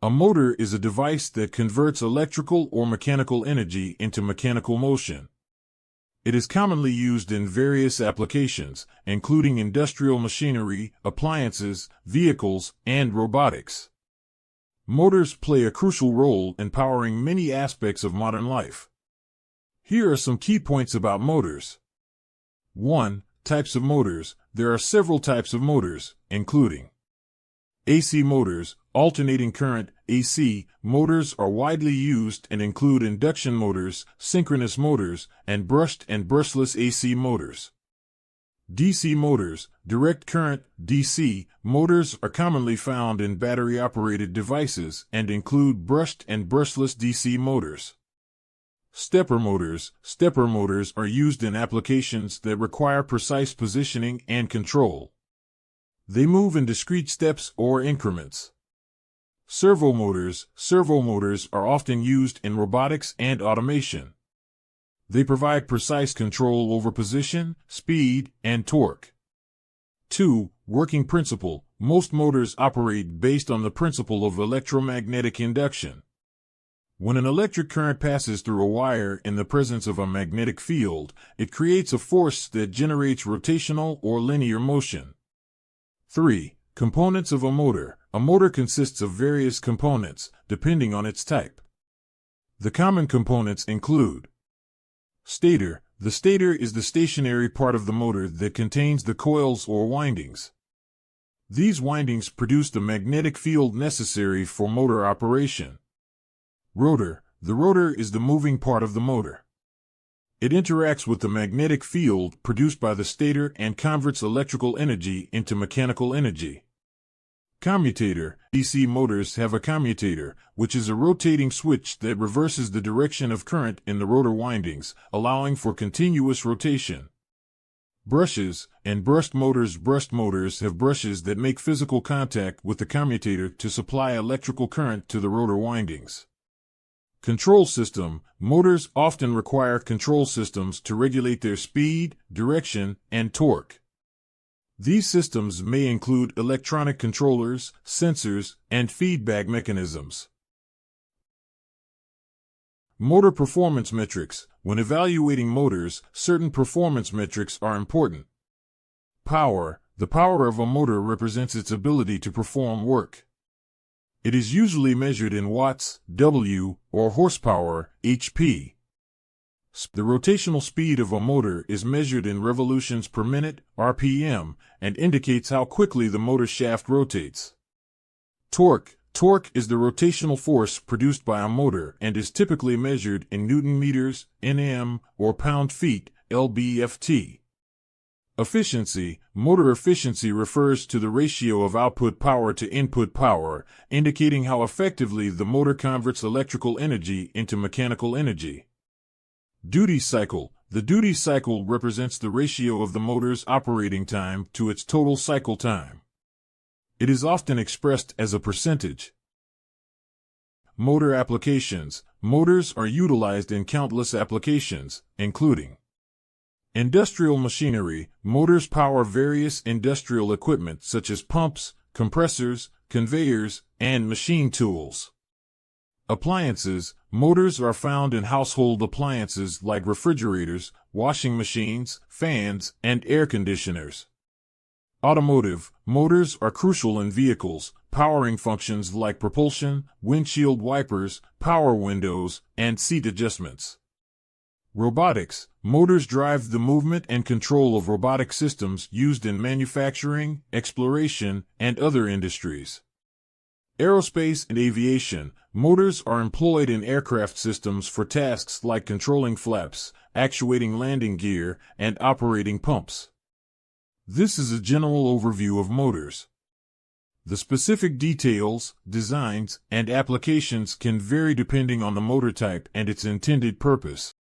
A motor is a device that converts electrical or mechanical energy into mechanical motion. It is commonly used in various applications, including industrial machinery, appliances, vehicles, and robotics. Motors play a crucial role in powering many aspects of modern life. Here are some key points about motors. 1. Types of motors. There are several types of motors, including AC motors, alternating current, AC, motors are widely used and include induction motors, synchronous motors, and brushed and brushless AC motors. DC motors, direct current, DC, motors are commonly found in battery-operated devices and include brushed and brushless DC motors. Stepper motors are used in applications that require precise positioning and control. They move in discrete steps or increments. Servo motors are often used in robotics and automation. They provide precise control over position, speed, and torque. 2. Working principle. Most motors operate based on the principle of electromagnetic induction. When an electric current passes through a wire in the presence of a magnetic field, it creates a force that generates rotational or linear motion. 3. Components of a motor. A motor consists of various components, depending on its type. The common components include stator. The stator is the stationary part of the motor that contains the coils or windings. These windings produce the magnetic field necessary for motor operation. Rotor. The rotor is the moving part of the motor. It interacts with the magnetic field produced by the stator and converts electrical energy into mechanical energy. Commutator. DC motors have a commutator, which is a rotating switch that reverses the direction of current in the rotor windings, allowing for continuous rotation. Brushes and brushed motors have brushes that make physical contact with the commutator to supply electrical current to the rotor windings. Control system. Motors often require control systems to regulate their speed, direction, and torque. These systems may include electronic controllers, sensors, and feedback mechanisms. Motor performance metrics. When evaluating motors, certain performance metrics are important. Power. The power of a motor represents its ability to perform work. It is usually measured in watts, W, or horsepower, HP. The rotational speed of a motor is measured in revolutions per minute, RPM, and indicates how quickly the motor shaft rotates. Torque. Torque is the rotational force produced by a motor and is typically measured in Newton meters, Nm, or pound-feet, lb/ft. Efficiency. Motor efficiency refers to the ratio of output power to input power, indicating how effectively the motor converts electrical energy into mechanical energy. Duty cycle. The duty cycle represents the ratio of the motor's operating time to its total cycle time. It is often expressed as a percentage. Motor applications. Motors are utilized in countless applications, including industrial machinery. Motors power various industrial equipment such as pumps, compressors, conveyors, and machine tools. Appliances. Motors are found in household appliances like refrigerators, washing machines, fans, and air conditioners. Automotive. Motors are crucial in vehicles, powering functions like propulsion, windshield wipers, power windows, and seat adjustments. Robotics. Motors drive the movement and control of robotic systems used in manufacturing, exploration, and other industries. Aerospace and aviation. Motors are employed in aircraft systems for tasks like controlling flaps, actuating landing gear, and operating pumps. This is a general overview of motors. The specific details, designs, and applications can vary depending on the motor type and its intended purpose.